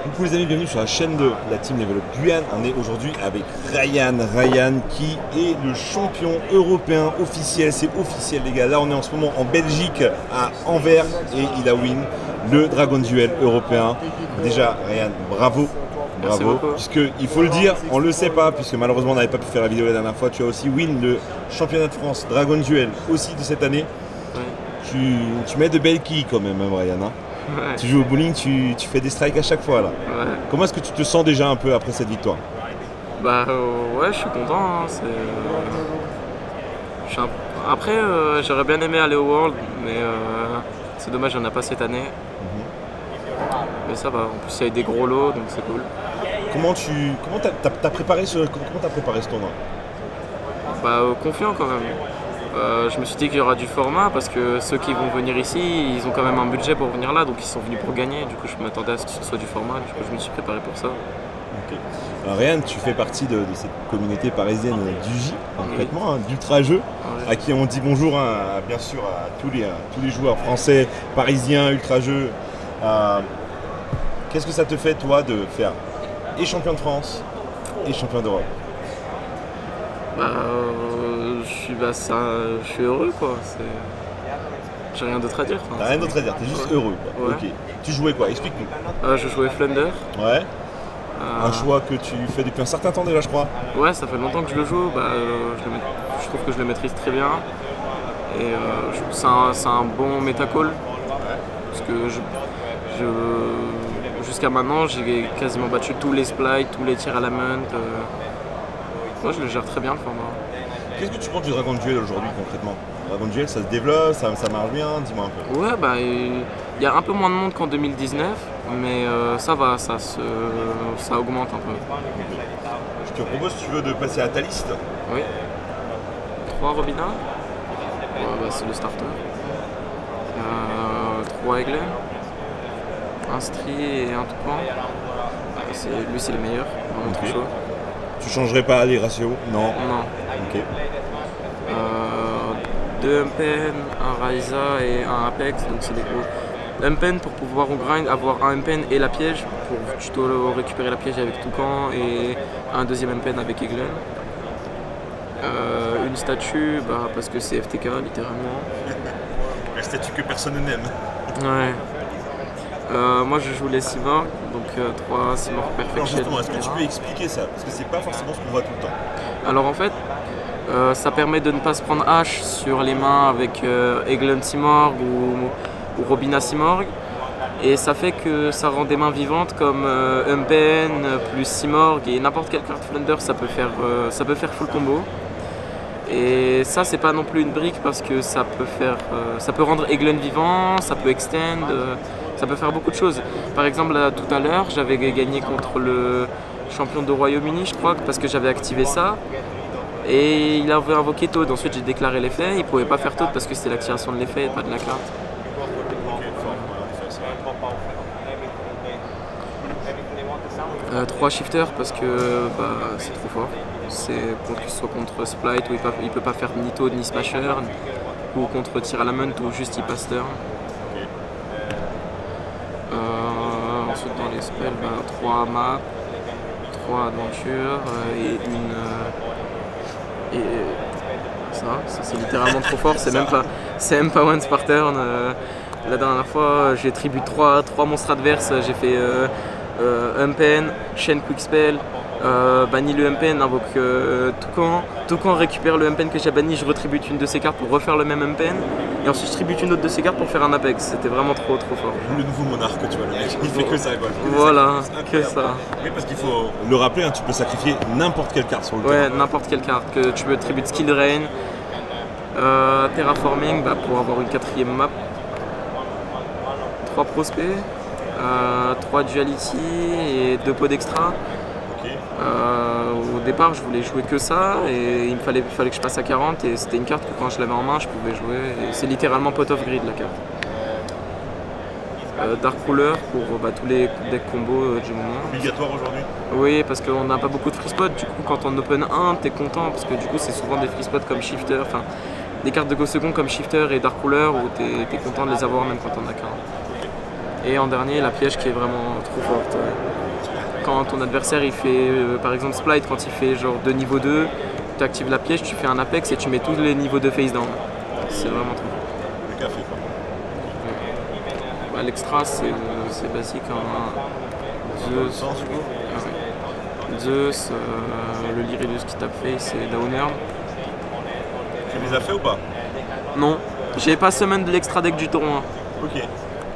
Coucou les amis, bienvenue sur la chaîne de la Team Level Up Guyane. On est aujourd'hui avec Ryan qui est le champion européen officiel. C'est officiel les gars, là on est en ce moment en Belgique à Anvers et il a win le Dragon Duel européen. Déjà Ryan, bravo. Bravo, puisqu'il faut le dire, on ne le sait pas, puisque malheureusement on n'avait pas pu faire la vidéo la dernière fois. Tu as aussi win le championnat de France Dragon Duel aussi de cette année. Ouais. Tu mets de belles quilles quand même, hein, Ryan. Hein. Ouais. Tu joues au bowling, tu fais des strikes à chaque fois là. Ouais. Comment est-ce que tu te sens déjà un peu après cette victoire? Bah ouais, je suis content. Hein. Après, j'aurais bien aimé aller au World, mais c'est dommage, il n'y en a pas cette année. Mais ça va, en plus il y a eu des gros lots, donc c'est cool. Comment t'as préparé ce tournoi? Bah confiant quand même. Je me suis dit qu'il y aura du format parce que ceux qui vont venir ici, ils ont quand même un budget pour venir là, donc ils sont venus pour gagner. Du coup, je m'attendais à ce que ce soit du format, du coup, je me suis préparé pour ça. Okay. Alors, Ryan, tu fais partie de cette communauté parisienne du J, concrètement, hein, d'Ultra Jeux, à qui on dit bonjour, hein, bien sûr, à tous les joueurs français, parisiens, Ultra Jeux. Qu'est-ce que ça te fait, toi, de faire et champion de France et champion d'Europe? Je suis heureux quoi. J'ai rien d'autre à dire. T'as rien d'autre à dire, t'es juste heureux quoi. Ouais. Ok. Tu jouais quoi? Explique-nous. Je jouais Flunder. Ouais. Un choix que tu fais depuis un certain temps déjà, je crois. Ouais, ça fait longtemps que je le joue. Je trouve que je le maîtrise très bien. Et c'est un bon méta-call. Parce que jusqu'à maintenant, j'ai quasiment battu tous les splites, tous les tirs à la main. Moi, je le gère très bien le format. Qu'est-ce que tu penses du Dragon Duel aujourd'hui concrètement? Dragon Duel, ça se développe, ça marche bien, dis-moi un peu. Ouais, bah il y a un peu moins de monde qu'en 2019, mais ça va, ça augmente un peu. Je te propose, si tu veux, de passer à ta liste. Oui. 3 Robina, c'est le starter. 3 Aiglin, un Stri et un Toucan. Lui, c'est le meilleur, vraiment trop chaud. Tu changerais pas les ratios? Non. Non. Ok. 2 Mpen, un Raiza et un Apex, donc c'est des gros. Mpen pour pouvoir au grind avoir un Mpen et la piège, pour plutôt récupérer la piège avec Toucan, et un deuxième Mpen avec Eglin. Une statue, parce que c'est FTK littéralement. La statue que personne n'aime. Ouais. Moi je joue les Simorg, donc 3 Simorg Perfection. Justement, est-ce que tu peux expliquer ça? Parce que c'est pas forcément ce qu'on voit tout le temps. Alors en fait, ça permet de ne pas se prendre H sur les mains avec Eglin Simorg ou Robina Simorg. Et ça fait que ça rend des mains vivantes comme Umpen plus Simorg et n'importe quelle carte Flunder, ça peut faire full combo. Et ça c'est pas non plus une brique parce que ça peut rendre Eglin vivant, ça peut extend, ça peut faire beaucoup de choses. Par exemple là, tout à l'heure j'avais gagné contre le champion de Royaume-Uni je crois parce que j'avais activé ça. Et il avait invoqué Toad, ensuite j'ai déclaré l'effet, il pouvait pas faire Toad parce que c'était l'activation de l'effet et pas de la carte. 3 shifters parce que c'est trop fort. C'est contre qu'il soit contre Splite où il peut pas faire ni Toad ni Smasher, ou contre tir à la main ou juste il passe turn. Ensuite dans les spells, 3 map, 3 aventures et une... Et ça c'est littéralement trop fort, c'est même pas once par turn. La dernière fois j'ai tributé 3 monstres adverses, j'ai fait Umpen, Chain Quick Spell, banni le Umpen, invoque Toucan récupère le Umpen que j'ai banni, je retribute une de ses cartes pour refaire le même Umpen et ensuite je tribute une autre de ses cartes pour faire un Apex, c'était vraiment trop fort. Le nouveau monarque, tu vois, le mec, il fait que ça quoi. Voilà, que ça. Oui, parce qu'il faut le rappeler, hein, tu peux sacrifier n'importe quelle carte sur le terrain. Ouais, n'importe quelle carte, que tu peux tribute Skill Drain, Terraforming pour avoir une 4ème map, 3 prospects, 3 duality et 2 pods extra. Okay. Au départ je voulais jouer que ça et il fallait que je passe à 40 et c'était une carte que quand je l'avais en main je pouvais jouer et c'est littéralement pot of grid la carte. Dark Ruler pour tous les decks combos du moment. Obligatoire aujourd'hui? Oui, parce qu'on n'a pas beaucoup de free spots, du coup quand on open 1 t'es content parce que du coup c'est souvent des free spots comme Shifter, enfin des cartes de Go second comme Shifter et Dark Ruler où t'es content de les avoir même quand on a qu'un. Et en dernier la piège qui est vraiment trop forte. quand ton adversaire il fait par exemple Splite, quand il fait genre de niveau 2, tu actives la piège, tu fais un Apex et tu mets tous les niveaux de face down. C'est vraiment trop. Le café quoi. Bah, l'extra c'est basique. Zeus, Zeus le Lyridus qui tape face et Downer. Tu les as fait ou pas? Non, j'avais pas summon de l'extra deck du tournoi. Ok.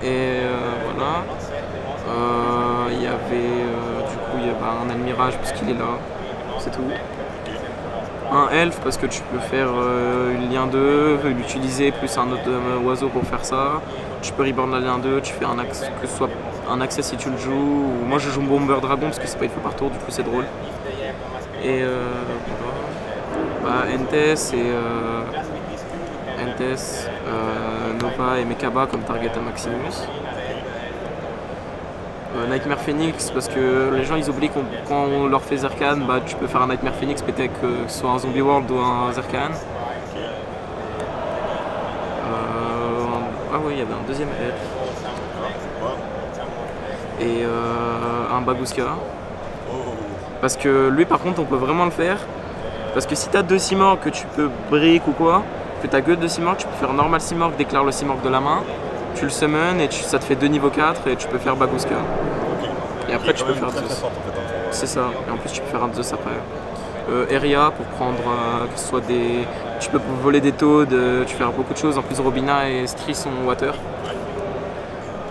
Et voilà. Il y avait du coup il y a un Almirage parce qu'il est là, c'est tout. Un Elf parce que tu peux faire une lien 2, l'utiliser plus un autre oiseau pour faire ça. Tu peux reborn la lien 2, tu fais un axe, que ce soit un accès si tu le joues. Ou moi je joue Bomber Dragon parce que c'est pas une fois par tour, du coup c'est drôle. Et voilà. Entes et Nova et Mekaba comme target à Maximus. Nightmare Phoenix parce que les gens ils oublient quand on leur fait Zerkan, bah, tu peux faire un Nightmare Phoenix peut-être que ce soit un Zombie World ou un Zerkan. Ah oui, il y avait un deuxième elf. Et un Baguska. Parce que lui par contre on peut vraiment le faire. Parce que si tu as 2 Simorg que tu peux brick ou quoi, que tu as que 2 Simorg, tu peux faire normal Simorg, déclare le Simorg de la main. Tu le summon et ça te fait 2 niveau 4 et tu peux faire Baguska. Et après tu peux faire Zeus. C'est ça, et en plus tu peux faire un Zeus après. Eria pour prendre que ce soit des. Tu peux voler des Toads, tu peux faire beaucoup de choses. En plus Robina et Stri sont water.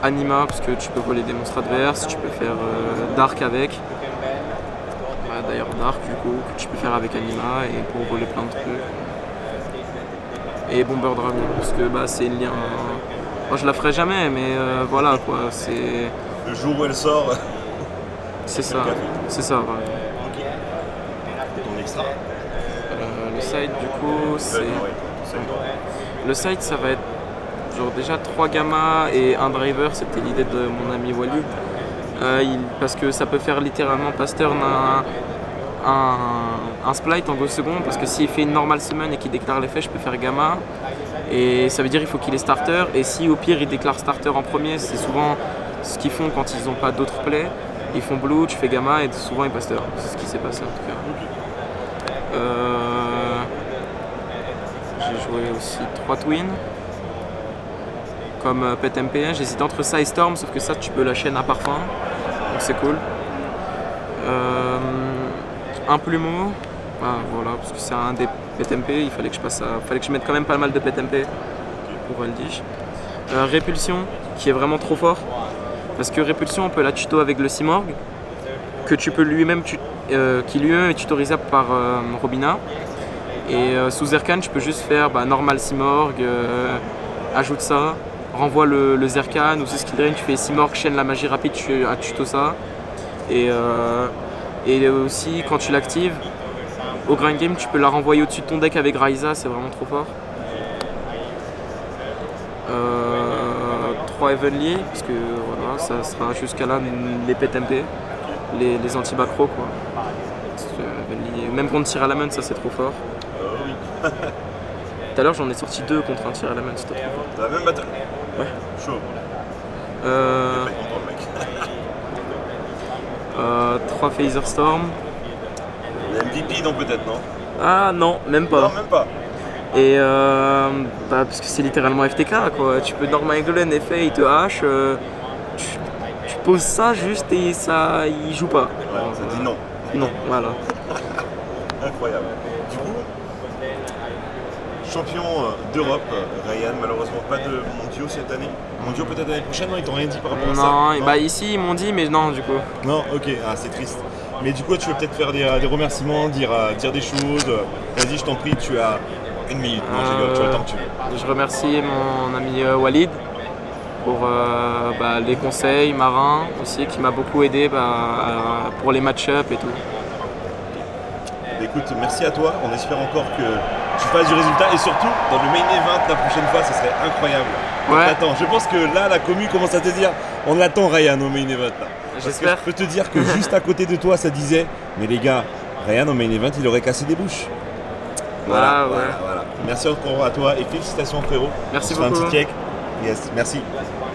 Anima parce que tu peux voler des monstres adverses, tu peux faire Dark avec. D'ailleurs Dark du coup, que tu peux faire avec Anima et pour voler plein de trucs. Et Bomber Dragon parce que c'est le lien. Moi je la ferai jamais mais voilà quoi, c'est. Le jour où elle sort. C'est ça, c'est ça. Ouais. Ok. Ton extra le side du coup c'est. Le side ça va être genre déjà 3 gamma et un driver, c'était l'idée de mon ami Walid. Parce que ça peut faire littéralement pass turn un Splite en go second parce que s'il fait une normal summon et qu'il déclare l'effet, je peux faire gamma. Et ça veut dire qu'il faut qu'il ait starter. Et si au pire il déclare starter en premier, c'est souvent ce qu'ils font quand ils n'ont pas d'autres plays. Ils font blue, tu fais gamma et souvent ils passent turn. C'est ce qui s'est passé en tout cas. J'ai joué aussi 3 twins. Comme Pet MP, j'hésitais entre ça et Storm, sauf que ça tu peux la chaîne à parfum, donc c'est cool. Un plumeau, voilà, parce que c'est un des Pet MP, il fallait que je mette quand même pas mal de Pet MP pour Eldish. Répulsion, qui est vraiment trop fort, parce que Répulsion on peut la tuto avec le Simorg, que tu peux lui-même qui lui-même est tutorisable par Robina. Et sous Zerkan tu peux juste faire normal Simorg, ajoute ça. Renvoie le Zerkan ou ce skill drain, tu fais Simorg, chaîne la magie rapide, tu tuto ça. Et aussi quand tu l'actives, au grind game tu peux la renvoyer au-dessus de ton deck avec Raiza, c'est vraiment trop fort. 3 Heavenly, parce que voilà, ça sera jusqu'à là les pet MP, les anti-backrow quoi. Même contre tir à la main, ça c'est trop fort. Tout à l'heure j'en ai sorti 2 contre un tir à la main, c'était trop fort. Dans la même battle? Ouais. Chaud. 3 Phaser Storm. MVP donc peut-être non? Ah non, même pas. Non, même pas. Et parce que c'est littéralement FTK quoi. Tu peux normal Eglen effet, il te hache. Tu poses ça juste et ça il joue pas. Ouais, ça dit non. Non, voilà. Incroyable. Du coup, champion d'Europe, Ryan, malheureusement pas de mondiaux cette année. Mondiaux peut-être l'année prochaine, non? Ils t'ont rien dit par rapport à ça? Non, ici ils m'ont dit, mais non du coup. Non, ok, c'est triste. Mais du coup, tu veux peut-être faire des remerciements, dire des choses. Vas-y, je t'en prie, tu as 1 minute. Non, j'ai tu as le temps que tu veux. Je remercie mon ami Walid pour les conseils, Marin aussi, qui m'a beaucoup aidé pour les match-up et tout. Écoute, merci à toi. On espère encore que tu fasses du résultat et surtout dans le main event la prochaine fois, ce serait incroyable. Ouais. Attends, je pense que là, la commu commence à te dire on l'attend Ryan au main event là. J'espère. Je peux te dire que juste à côté de toi, ça disait mais les gars, Ryan au main event, il aurait cassé des bouches. Voilà. Ouais. Merci encore à toi et félicitations frérot. Merci beaucoup. Un petit beaucoup. cake. Yes, merci.